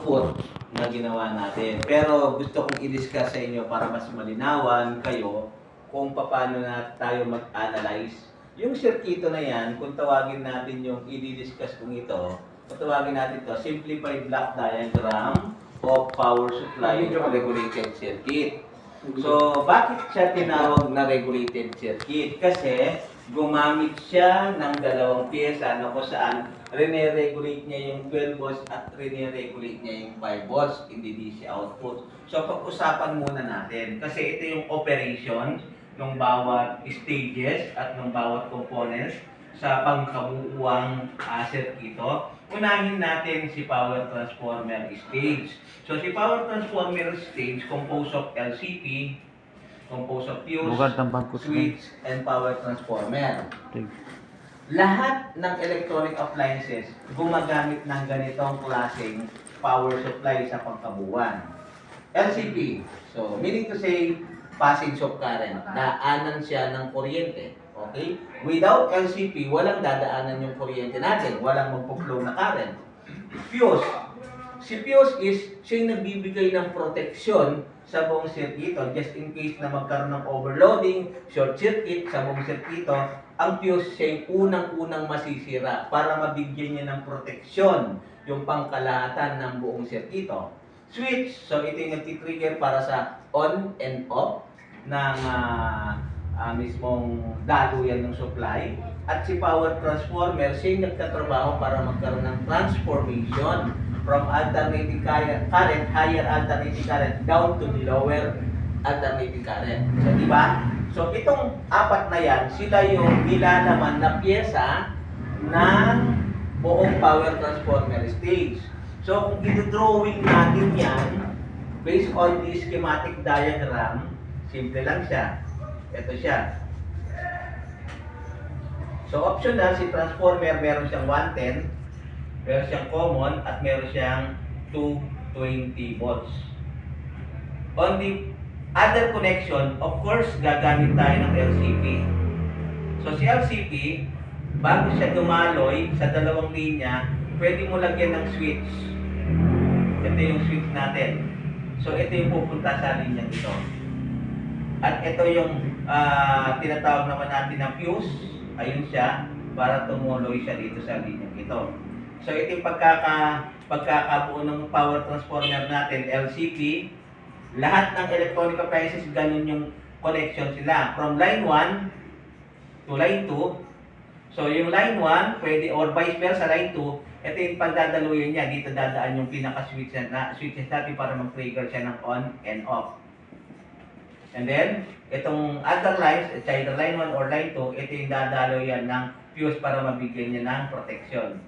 output na ginawa natin. Pero gusto kong i-discuss sa inyo para mas malinawan kayo kung paano na tayo mag-analyze. Yung circuito na yan, kung tawagin natin yung i-discuss kong ito, kung tawagin natin ito, simplified block diagram of power supply regulated circuit. So, bakit siya tinawag na regulated circuit? Kasi gumamit siya ng dalawang pyesa na kung saan rene-regulate niya yung 12 volts at rene-regulate niya yung 5 volts in the DC output. So, pag-usapan muna natin kasi ito yung operation ng bawat stages at ng bawat components sa pangkabuuang circuito. Unahin natin si power transformer stage. So, si power transformer stage composed of LCP, composed of fuse, switch, and power transformer. Lahat ng electronic appliances gumagamit ng ganitong klaseng power supply sa pangkabuuan. LCP, so meaning to say, passage of current. Daanan siya ng kuryente. Okay? Without LCP, walang dadaanan yung kuryente natin. Walang magpo-flow na current. Fuse. Si fuse is siya yung nagbibigay ng proteksyon sa buong sirkito. Just in case na magkaroon ng overloading, short circuit sa buong sirkito, ang fuse siya yung unang-unang masisira para mabigyan niya ng proteksyon yung pangkalahatan ng buong sirkito. Switch, so ito yung nagtitrigger para sa on and off ng mismong daluyan ng supply. At si power transformer, siya yung nagtatrabaho para magkaroon ng transformation from alternating current, higher alternating current down to the lower alternating current. So, di ba? So, itong apat na yan, sila yung nilalaman na pyesa ng buong power transformer stage. So, kung i-drawing natin yan, based on the schematic diagram, simple lang siya. Ito siya. So, optional, si transformer, meron siyang 110, meron siyang common, at meron siyang 220 volts. On the other connection, of course, gagamit tayo ng LCP. So, si LCP, bago siya dumaloy sa dalawang linya, pwede mo lagyan ng switch. Ito yung switch natin. So, ito yung pupunta sa linyang ito. At ito yung tinatawag naman natin na fuse. Ayun siya, para tumuloy siya dito sa linyang ito. So, ito yung pagkakabuo ng power transformer natin, LCP. Lahat ng electronic appliances, ganun yung connection sila. From line 1 to line 2. So, yung line 1, pwede, or vice versa, line 2, ito yung pagdadaluyan niya. Dito dadaan yung pinaka-switches natin para mag-trigger siya ng on and off. And then, itong other lines, it's either line 1 or line 2, ito yung dadaloyan ng fuse para mabigyan niya ng protection.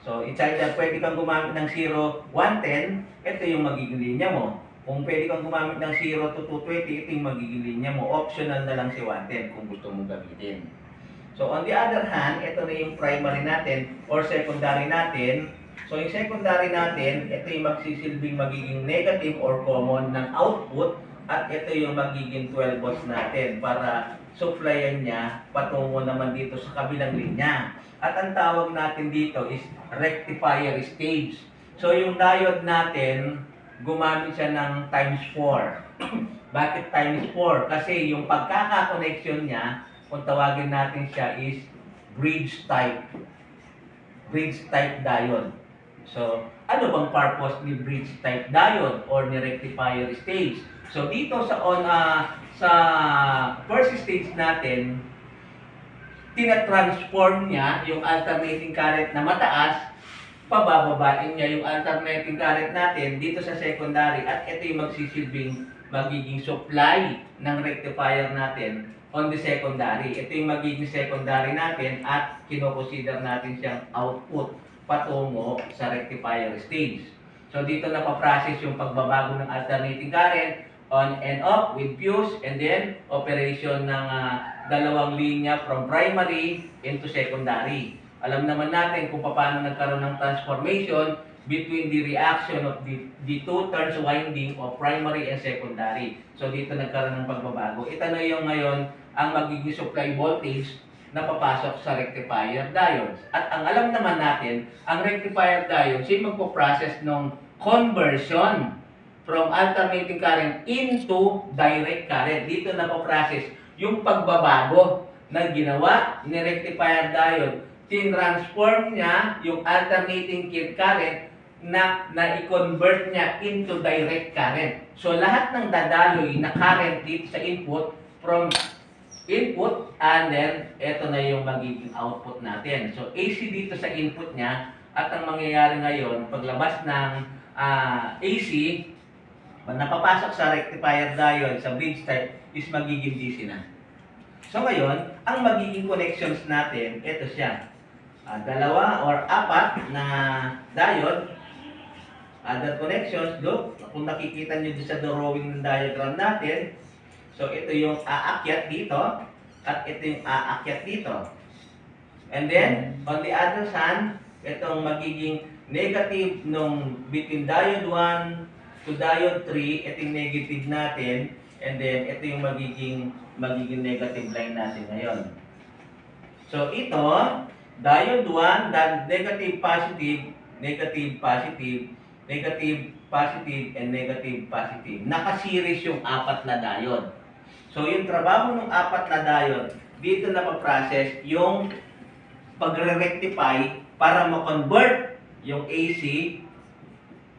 So, it's either pwede kang gumamit ng 0, 110, ito yung magiging linya mo. Kung pwede kang gumamit ng 0 to 220, ito yung magiging linya mo. Optional na lang si 110 kung gusto mong gamitin. So, on the other hand, ito na yung primary natin or secondary natin. So, yung secondary natin, ito yung magsisilbing magiging negative or common ng output at ito yung magiging 12 volts natin para supplyan niya patungo naman dito sa kabilang linya. At ang tawag natin dito is rectifier stage. So, yung diode natin, gumamit siya ng times 4. Bakit times 4? Kasi yung pagkakakoneksyon niya, kung tawagin natin siya is bridge type diode. So, ano bang purpose ni bridge type diode or ni rectifier stage? So, dito sa first stage natin, tinatransform niya yung alternating current na mataas, pabababain niya yung alternating current natin dito sa secondary at ito yung magsisilbing magiging supply ng rectifier natin on the secondary. Ito yung magiging secondary natin at kinoconsider natin siyang output patungo sa rectifier stage. So dito napaprocess yung pagbabago ng alternating current on and off with fuse and then operation ng dalawang linya from primary into secondary. Alam naman natin kung paano nagkaroon ng transformation between the reaction of the two turns winding of primary and secondary. So dito nagkaroon ng pagbabago. Ito na yung ngayon ang magiging supply voltage napapasok sa rectifier diodes. At ang alam naman natin, ang rectifier diodes ay magpo-process ng conversion from alternating current into direct current. Dito napoprocess yung pagbabago na ginawa ni rectifier diode. Tinransform niya yung alternating current na i-convert niya into direct current. So lahat ng dadaloy na current dito sa input from input and then ito na yung magiging output natin. So AC dito sa input niya at ang mangyayari ngayon paglabas ng AC napapasok sa rectifier diode sa bridge type is magiging DC na. So ngayon, ang magiging connections natin, ito siya. Dalawa or apat na diode. Other connections, look, kung nakikita nyo sa drawing ng diagram natin, so ito yung aakyat dito, at ito yung aakyat dito. And then, on the other hand, itong magiging negative nung between diode 1 to diode 3, ito yung negative natin, and then ito yung magiging negative line natin ngayon. So ito, diode 1, then negative, positive, negative, positive, negative, positive, and negative, positive. Naka-series yung apat na diode. So, yung trabaho ng apat na diode, dito na-process yung pagre-rectify para ma-convert yung AC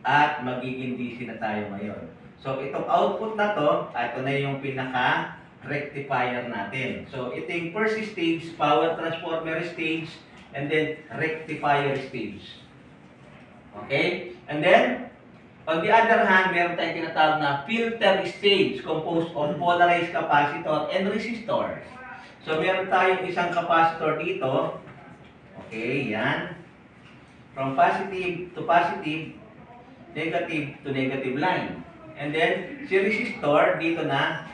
at magiging DC na tayo ngayon. So, itong output na to, ito na yung pinaka-rectifier natin. So, ito yung first stage, power transformer stage, and then rectifier stage. Okay? And then, on the other hand, meron tayong tinatawag na filter stage composed of polarized capacitor and resistor. So, meron tayong isang capacitor dito. Okay, yan. From positive to positive, negative to negative line. And then, si resistor, dito na,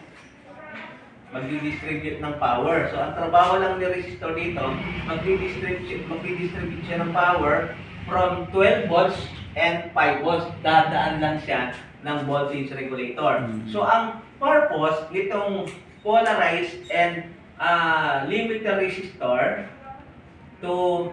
magdi-distribute ng power. So, ang trabaho lang ni resistor dito, magdi-distribute siya ng power from 12 volts and 5 volts. Dadaan lang siya ng voltage regulator. So, ang purpose nitong polarized and limiter resistor to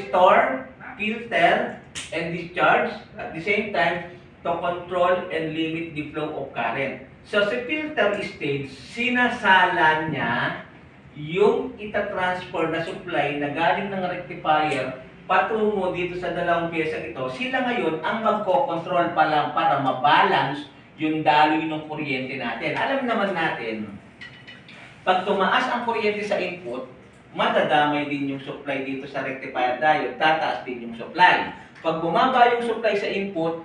store, filter, and discharge at the same time to control and limit the flow of current. So, sa filter stage, sinasala niya yung itatransfer na supply na galing ng rectifier patungo dito sa dalawang pyesa ito. Sila ngayon ang magko-control pa lang para mabalance yung daloy ng kuryente natin. Alam naman natin, pag tumaas ang kuryente sa input, madadamay din yung supply dito sa rectifier diode, tataas din yung supply. Pag bumaba yung supply sa input,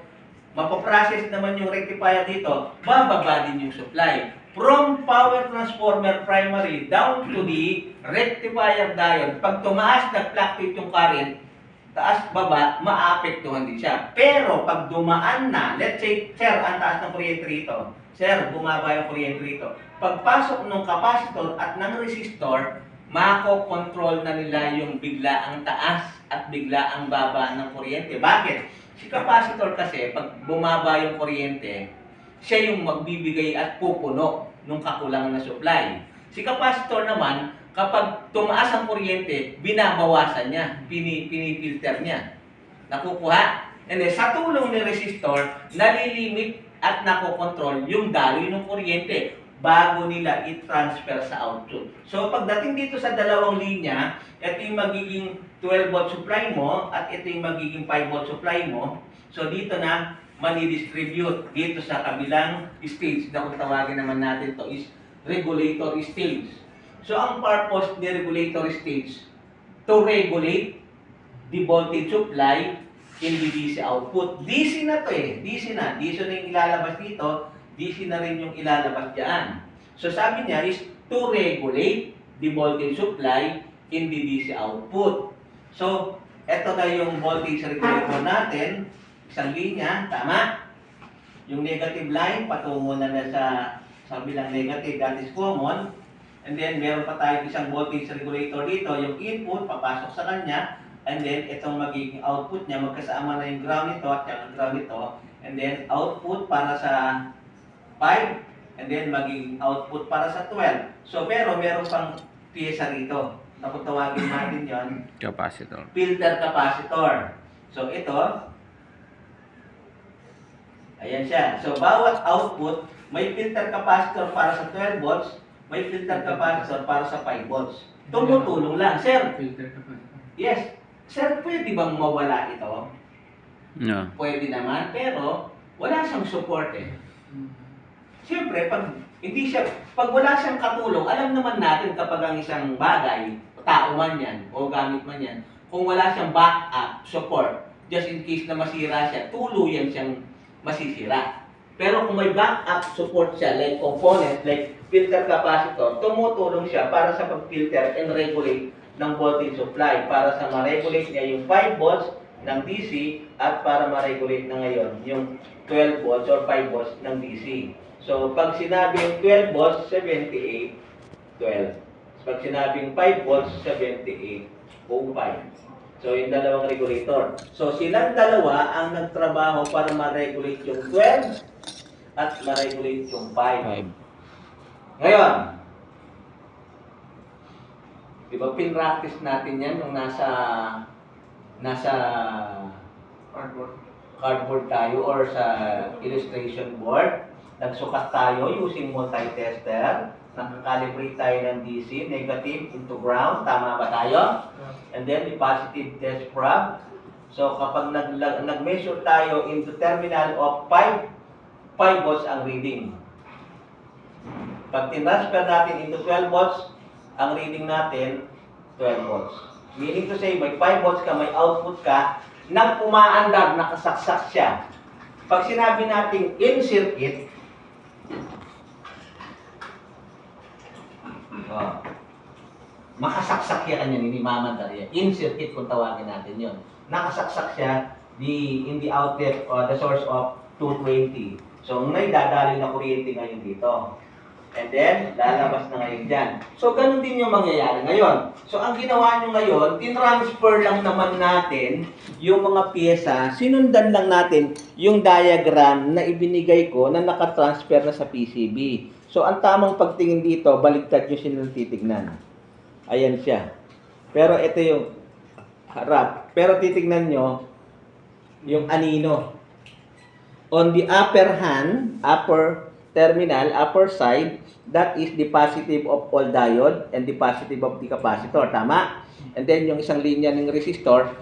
mapoprocess naman yung rectifier dito, bababa din yung supply. From power transformer primary down to the rectifier diode, pag tumaas, nag-fluctuate yung current, taas, baba, maapektuhan din siya. Pero pag dumaan na, let's say, sir, ang taas ng kuryente rito. Sir, bumaba yung kuryente rito. Pagpasok ng capacitor at ng resistor, mako-control na nila yung bigla ang taas at bigla ang baba ng kuryente. Bakit? Si capacitor kasi, pag bumaba yung kuryente, siya yung magbibigay at pupuno ng kakulangan na supply. Si capacitor naman, kapag tumaas ang kuryente, binabawasan niya, pinifilter niya. Nakukuha? And then, sa tulong ni resistor, nalilimit at nakokontrol yung daloy ng kuryente bago nila i-transfer sa output. So, pagdating dito sa dalawang linya, ito yung magiging 12 volt supply mo at ito yung magiging 5 volt supply mo. So, dito na mani-distribute dito sa kabilang stage na kung tawagin naman natin to is regulator stage. So, ang purpose ni regulator stage to regulate the voltage supply in the DC output. DC na to eh. DC na. DC na yung ilalabas dito. DC na rin yung ilalabas dyan. So, sabi niya is to regulate the voltage supply in the DC output. So, eto na yung voltage regulator natin. Isang linya. Tama? Yung negative line, patungo na sa bilang negative. That is common. And then, meron pa tayo isang voltage regulator dito. Yung input, papasok sa kanya. And then, itong magiging output niya, magkasama na yung ground nito at yung ground nito. And then, output para sa 5. And then, magiging output para sa 12. So, pero meron pang pyesa rito. na kung tawagin natin yon, Capacitor. filter capacitor. So ito, ayan siya. So bawat output, may filter capacitor para sa 12 volts, may filter capacitor para sa 5 volts. Tumutulong lang. Sir, Filter capacitor. yes. Sir, pwede bang mawala ito? No. Pwede naman, pero wala siyang support eh. Siyempre, pag wala siyang katulong, alam naman natin kapag ang isang bagay, tao man yan, o gamit man yan, kung wala siyang backup support, just in case na masira siya, tuluyan siyang masisira. Pero kung may backup support siya, like component, like filter capacitor, tumutulong siya para sa pag-filter and regulate ng voltage supply, para sa ma-regulate niya yung 5 volts ng DC at para ma-regulate na ngayon yung 12 volts or 5 volts ng DC. So, pag sinabing 12 volts, 78, 12. Pag sinabing 5 volts, 78, 05. So, yung dalawang regulator. So, silang dalawa ang nagtrabaho para ma-regulate yung 12 at ma-regulate yung 5. Ngayon, di ba pin-practice natin yan nung nasa cardboard tayo or sa illustration board. Nagsukat tayo using multi-tester. Nakakalibrate tayo ng DC, negative into ground. Tama ba tayo? And then, the positive test probe. So, kapag nag-measure tayo into terminal of 5 volts ang reading. Pag tinransfer natin into 12 volts, ang reading natin, 12 volts. Meaning to say, may 5 volts ka, may output ka, nang umaandar, nakasaksak siya. Pag sinabi natin in circuit, makasaksak yan yan, hindi mamandar yan. In circuit kung tawagin natin yon. Nakasaksak siya in the outlet or the source of 220. So, may dadali na kuryente ngayon dito. And then, lalabas na ngayon dyan. So, ganun din yung mangyayari ngayon. So, ang ginawa nyo ngayon, tinransfer lang naman natin yung mga pyesa, sinundan lang natin yung diagram na ibinigay ko na nakatransfer na sa PCB. So, ang tamang pagtingin dito, baligtad nyo silang titignan. Ayan siya. Pero ito yung harap. Pero titignan nyo yung anino. On the upper hand, upper terminal, upper side, that is the positive of all diode and the positive of the capacitor. Tama? And then, yung isang linya ng resistor,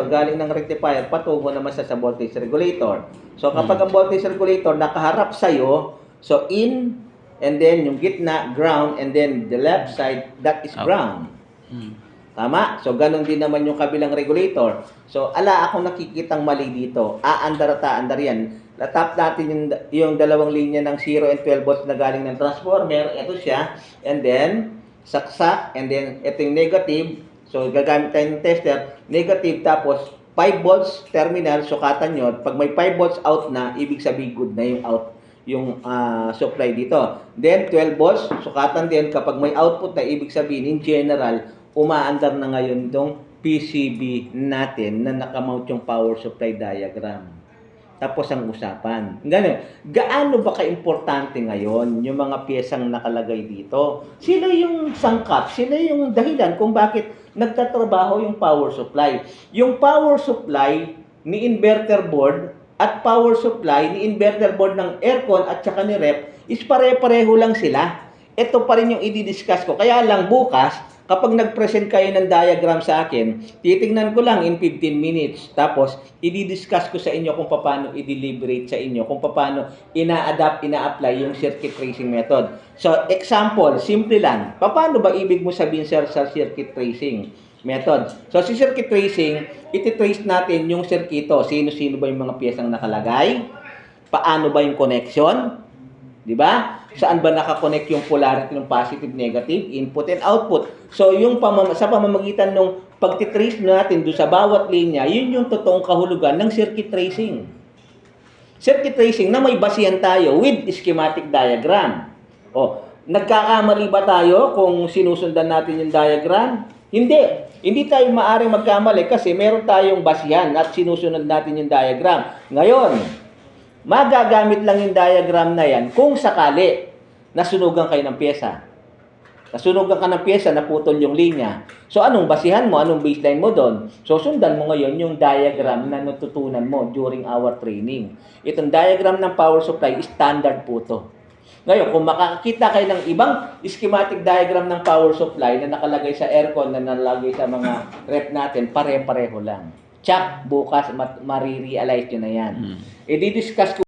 galing ng rectifier, patungo naman sa voltage regulator. So, kapag ang voltage regulator nakaharap sa'yo, so in, and then yung gitna, ground, and then the left side, that is ground. Tama? So, ganun din naman yung kabilang regulator. So, akong nakikitang mali dito. Aandar at aandar yan. Natap natin yung dalawang linya ng 0 and 12 volts na galing ng transformer. Ito siya. And then, saksak. And then, ito yung negative. So, gagamit tayo ng tester. Negative, tapos 5 volts terminal, sukatan nyo. Pag may 5 volts out na, ibig sabihin good na yung out, yung supply dito. Then, 12 volts, sukatan din. Kapag may output na, ibig sabihin, in general, umaandar na ngayon itong PCB natin na nakamount yung power supply diagram. Tapos ang usapan. Ganun. Gaano ba ka-importante ngayon yung mga piyesang nakalagay dito? Sila yung sangkap, sila yung dahilan kung bakit nagtatrabaho yung power supply. Yung power supply ni inverter board at power supply ni inverter board ng aircon at saka ni rep is pare-pareho lang sila. Ito pa rin yung i-discuss ko. Kaya lang bukas, kapag nag-present kayo ng diagram sa akin, titingnan ko lang in 15 minutes. Tapos, i-discuss ko sa inyo kung paano i-deliberate sa inyo, kung paano ina-adapt, ina-apply yung circuit tracing method. So, example, simple lang. Paano ba ibig mo sabihin sa circuit tracing method? So, si circuit tracing, iti-trace natin yung circuito. Sino-sino ba yung mga piyesang nakalagay? Paano ba yung connection? Di ba? Saan ba nakakonect yung polarity ng positive, negative, input and output? So, yung sa pamamagitan ng pagtitrace natin doon sa bawat linya, yun yung totoong kahulugan ng circuit tracing. Circuit tracing na may basihan tayo with schematic diagram. O, nagkakamali ba tayo kung sinusundan natin yung diagram? Hindi. Hindi tayo maaaring magkamali kasi meron tayong basihan at sinusunod natin yung diagram. Ngayon, magagamit lang yung diagram na yan kung sakali nasunugan kayo ng pyesa. Nasunugan ka ng pyesa, naputol yung linya. So, anong basihan mo? Anong baseline mo doon? So, sundan mo ngayon yung diagram na natutunan mo during our training. Itong diagram ng power supply, standard po to. Ngayon, kung makakita kayo ng ibang schematic diagram ng power supply na nakalagay sa aircon, na nakalagay sa mga rep natin, pare-pareho lang. Check, bukas, marirealize nyo na yan. I-discuss ko